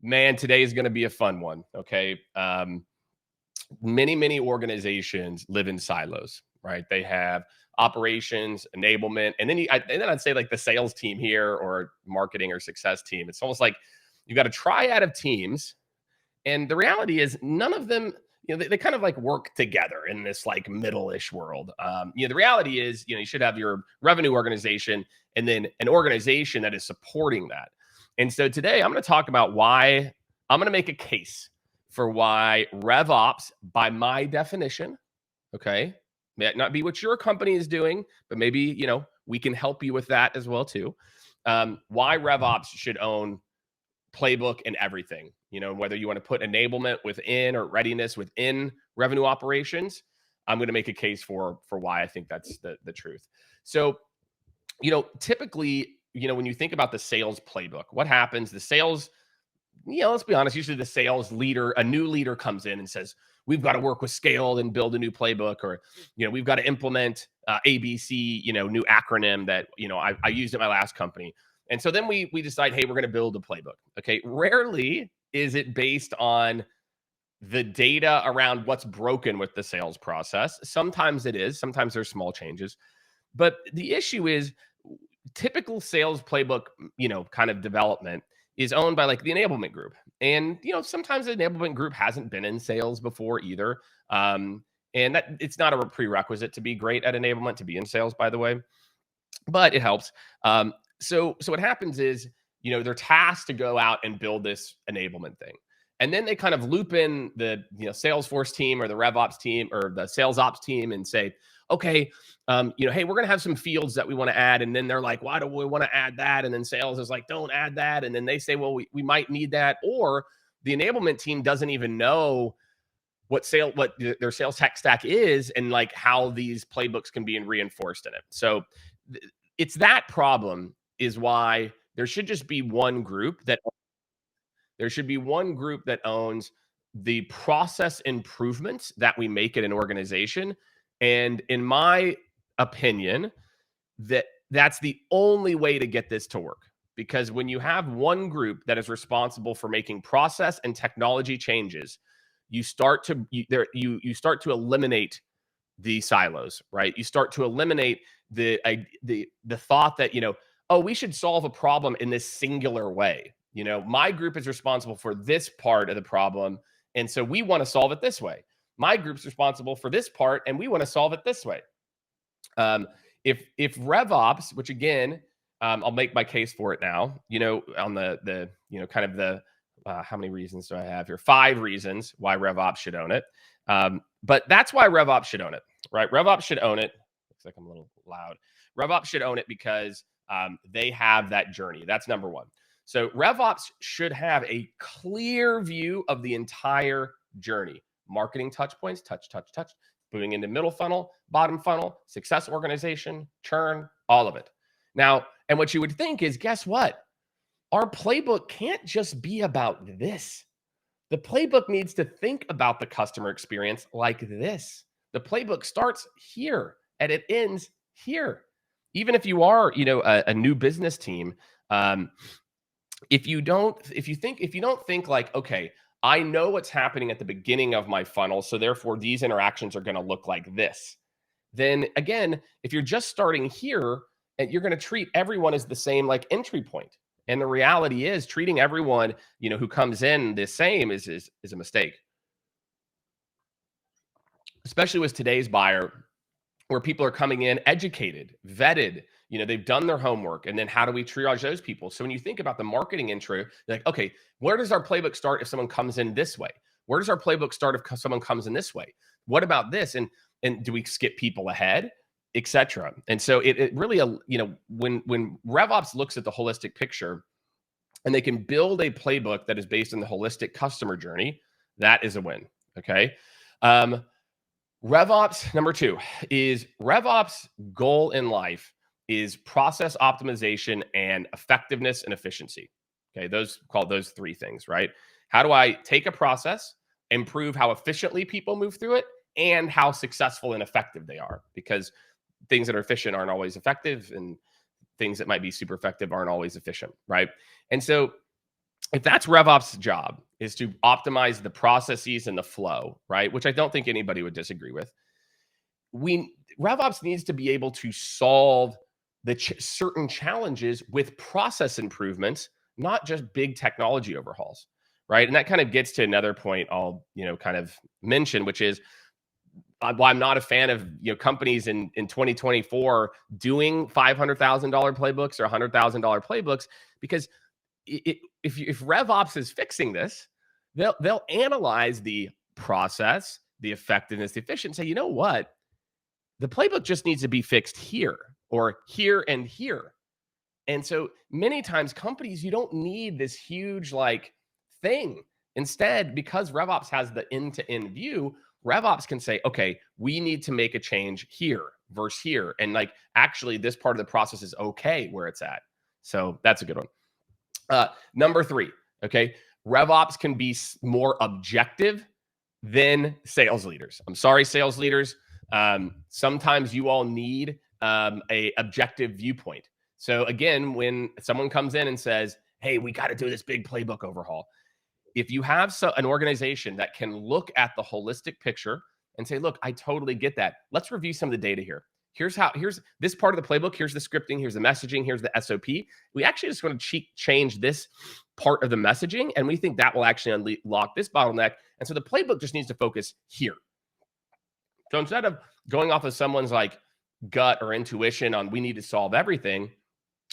Man, today is going to be a fun one. Okay. Many organizations live in silos, right? They have operations, enablement, and then I'd say like the sales team here or marketing or success team. It's almost like you got a triad of teams, and the reality is none of them, they kind of like work together in this like middle-ish world. The reality is, you should have your revenue organization and then an organization that is supporting that. And so today I'm going to talk about why I'm going to make a case for why RevOps, by my definition, okay, may not be what your company is doing, but maybe, we can help you with that as well too. Why RevOps should own Playbook and everything, whether you want to put enablement within or readiness within revenue operations. I'm going to make a case for why I think that's the truth. So, typically, when you think about the sales playbook, what happens? The sales, let's be honest, usually the sales leader, a new leader comes in and says, we've got to work with Skaled and build a new playbook, or, we've got to implement ABC, new acronym that, I used at my last company. And so then we decide, hey, we're going to build a playbook. Okay. Rarely is it based on the data around what's broken with the sales process. Sometimes it is. Sometimes there's small changes. But the issue is typical sales playbook, kind of development is owned by like the enablement group. And, sometimes the enablement group hasn't been in sales before either. And that it's not a prerequisite to be great at enablement, to be in sales, by the way, but it helps. So what happens is, they're tasked to go out and build this enablement thing. And then they kind of loop in the Salesforce team or the RevOps team or the sales ops team and say, okay, hey, we're going to have some fields that we want to add. And then they're like, why do we want to add that? And then sales is like, don't add that. And then they say, well, we might need that. Or the enablement team doesn't even know what their sales tech stack is and like how these playbooks can be reinforced in it. So it's that problem is why there should just be one group that owns the process improvements that we make at an organization. And in my opinion, that's the only way to get this to work. Because when you have one group that is responsible for making process and technology changes, you start to eliminate the silos, right? You start to eliminate the thought that, oh, we should solve a problem in this singular way. My group is responsible for this part of the problem, and so we want to solve it this way. My group's responsible for this part, and we want to solve it this way. If RevOps, which again, I'll make my case for it now. On the kind of the how many reasons do I have here? 5 reasons why RevOps should own it. But that's why RevOps should own it, right? RevOps should own it. Looks like I'm a little loud. RevOps should own it because they have that journey. That's number one. So RevOps should have a clear view of the entire journey. Marketing touch points, touch, moving into middle funnel, bottom funnel, success organization, churn, all of it. Now, and what you would think is, guess what? Our playbook can't just be about this. The playbook needs to think about the customer experience like this. The playbook starts here and it ends here. Even if you are, a new business team, if you don't think like, okay, I know what's happening at the beginning of my funnel, so therefore these interactions are going to look like this. Then again, if you're just starting here, and you're going to treat everyone as the same like entry point. And the reality is treating everyone, who comes in the same is a mistake. Especially with today's buyer, where people are coming in educated, vetted, they've done their homework. And then how do we triage those people? So when you think about the marketing intro, like, okay, where does our playbook start if someone comes in this way? Where does our playbook start if someone comes in this way? What about this? And do we skip people ahead, etc.? And so it really, when RevOps looks at the holistic picture and they can build a playbook that is based on the holistic customer journey, that is a win. Okay. RevOps, number 2, is RevOps goal in life is process optimization and effectiveness and efficiency. Okay, those 3 things, right? How do I take a process, improve how efficiently people move through it, and how successful and effective they are? Because things that are efficient aren't always effective, and things that might be super effective aren't always efficient, right? And so if that's RevOps' job is to optimize the processes and the flow, right? Which I don't think anybody would disagree with. RevOps needs to be able to solve the certain challenges with process improvements, not just big technology overhauls, right? And that kind of gets to another point I'll kind of mention, which is why I'm not a fan of companies in 2024 doing $500,000 playbooks or $100,000 playbooks, because if RevOps is fixing this, they'll analyze the process, the effectiveness, the efficiency. Say, you know what? The playbook just needs to be fixed here or here and here. And so many times companies, you don't need this huge thing. Instead, because RevOps has the end-to-end view, RevOps can say, okay, we need to make a change here versus here. And actually this part of the process is okay where it's at. So that's a good one. Number 3, okay, RevOps can be more objective than sales leaders. I'm sorry, sales leaders. Sometimes you all need a objective viewpoint. So again, when someone comes in and says, hey, we got to do this big playbook overhaul, if you have an organization that can look at the holistic picture and say, look, I totally get that. Let's review some of the data here. Here's this part of the playbook. Here's the scripting. Here's the messaging. Here's the SOP. We actually just want to change this part of the messaging, and we think that will actually unlock this bottleneck. And so the playbook just needs to focus here. So instead of going off of someone's gut or intuition on we need to solve everything,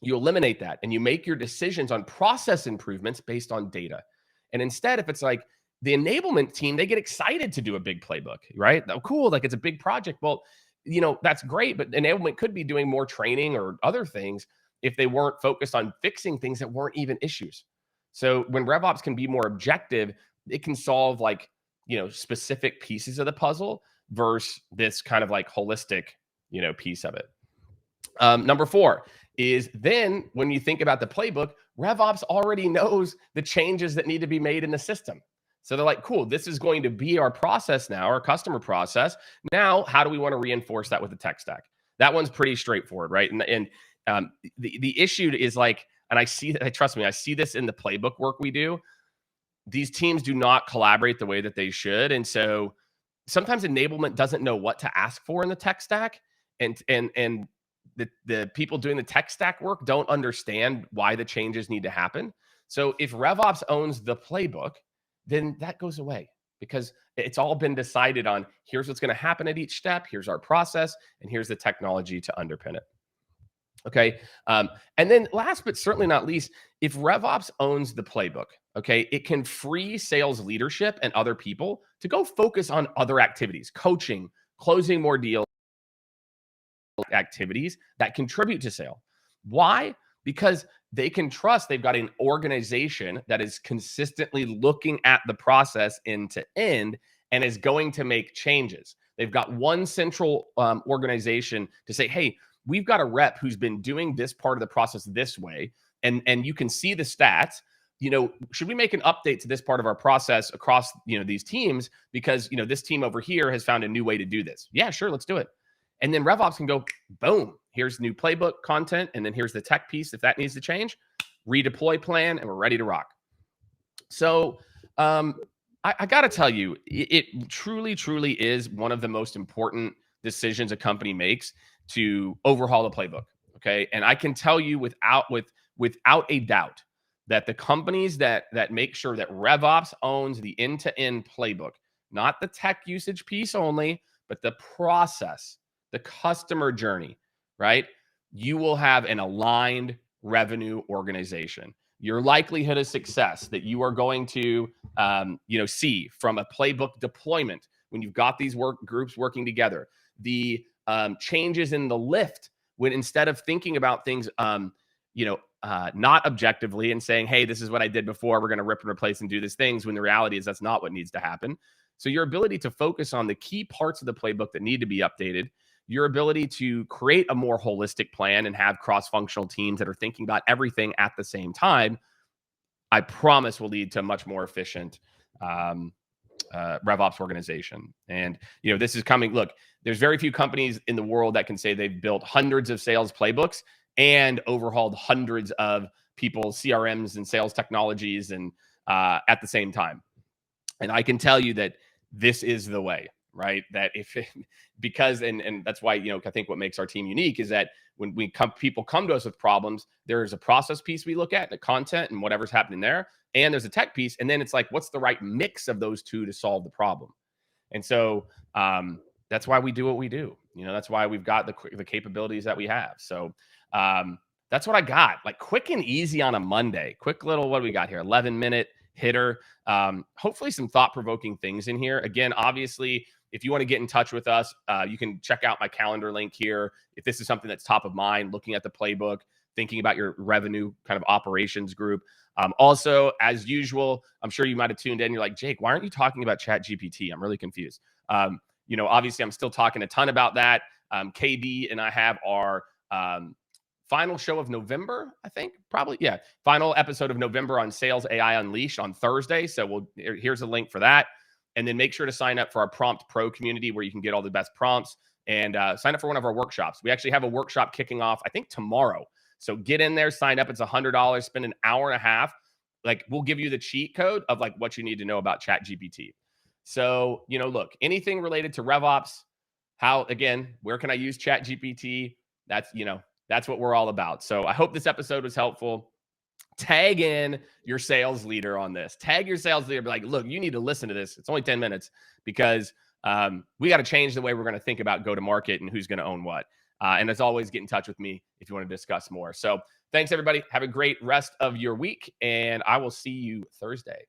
you eliminate that and you make your decisions on process improvements based on data. And instead, if it's the enablement team, they get excited to do a big playbook, right? Oh, cool, it's a big project. Well, that's great, but enablement could be doing more training or other things if they weren't focused on fixing things that weren't even issues. So when RevOps can be more objective, it can solve specific pieces of the puzzle versus this kind of holistic, piece of it. Number 4 is then when you think about the playbook, RevOps already knows the changes that need to be made in the system. So they're cool, this is going to be our process now, our customer process. Now, how do we want to reinforce that with the tech stack? That one's pretty straightforward, right? And the issue is and I see that, trust me, I see this in the playbook work we do. These teams do not collaborate the way that they should. And so sometimes enablement doesn't know what to ask for in the tech stack. And the people doing the tech stack work don't understand why the changes need to happen. So if RevOps owns the playbook, then that goes away because it's all been decided on here's what's going to happen at each step. Here's our process and here's the technology to underpin it. Okay. And then last, but certainly not least, if RevOps owns the playbook, okay, it can free sales leadership and other people to go focus on other activities, coaching, closing more deals, activities that contribute to sale. Why? Because they can trust they've got an organization that is consistently looking at the process end to end and is going to make changes. They've got one central organization to say, hey, we've got a rep who's been doing this part of the process this way, and you can see the stats. Should we make an update to this part of our process across these teams because this team over here has found a new way to do this? Yeah, sure, let's do it. And then RevOps can go, boom, here's new playbook content, and then here's the tech piece if that needs to change, redeploy plan, and we're ready to rock. So I got to tell you, it truly, truly is one of the most important decisions a company makes to overhaul the playbook, okay? And I can tell you without a doubt that the companies that make sure that RevOps owns the end-to-end playbook, not the tech usage piece only, but the process, the customer journey, right? You will have an aligned revenue organization. Your likelihood of success that you are going to, see from a playbook deployment when you've got these work groups working together, the changes in the lift when instead of thinking about things, not objectively and saying, hey, this is what I did before, we're going to rip and replace and do these things, when the reality is that's not what needs to happen. So your ability to focus on the key parts of the playbook that need to be updated, your ability to create a more holistic plan and have cross-functional teams that are thinking about everything at the same time, I promise will lead to a much more efficient RevOps organization. And, this is coming. Look, there's very few companies in the world that can say they've built hundreds of sales playbooks and overhauled hundreds of people's CRMs and sales technologies and at the same time. And I can tell you that this is the way, right? That if it, because and that's why, I think what makes our team unique is that when people come to us with problems, there is a process piece we look at, the content and whatever's happening there, and there's a tech piece, and then it's like, what's the right mix of those two to solve the problem? And so that's why we do what we do. That's why we've got the capabilities that we have. So that's what I got. Like quick and easy on a Monday. Quick little, what do we got here? 11-minute hitter. Hopefully some thought-provoking things in here. Again, obviously, if you want to get in touch with us, you can check out my calendar link here. If this is something that's top of mind, looking at the playbook, thinking about your revenue kind of operations group. Also, as usual, I'm sure you might have tuned in. You're like, Jake, why aren't you talking about ChatGPT? I'm really confused. Obviously, I'm still talking a ton about that. KB and I have our final show of November, I think, probably. Yeah. Final episode of November on Sales AI Unleashed on Thursday. So here's a link for that. And then make sure to sign up for our Prompt Pro community where you can get all the best prompts and sign up for one of our workshops. We actually have a workshop kicking off, I think, tomorrow. So get in there, sign up. It's $100, spend an hour and a half. Like we'll give you the cheat code of like what you need to know about ChatGPT. So, look, anything related to RevOps, where can I use ChatGPT? That's what we're all about. So I hope this episode was helpful. Tag in your sales leader on this. Tag your sales leader. Be like, look, you need to listen to this. It's only 10 minutes because we got to change the way we're going to think about go-to-market and who's going to own what. And as always, get in touch with me if you want to discuss more. So thanks, everybody. Have a great rest of your week, and I will see you Thursday.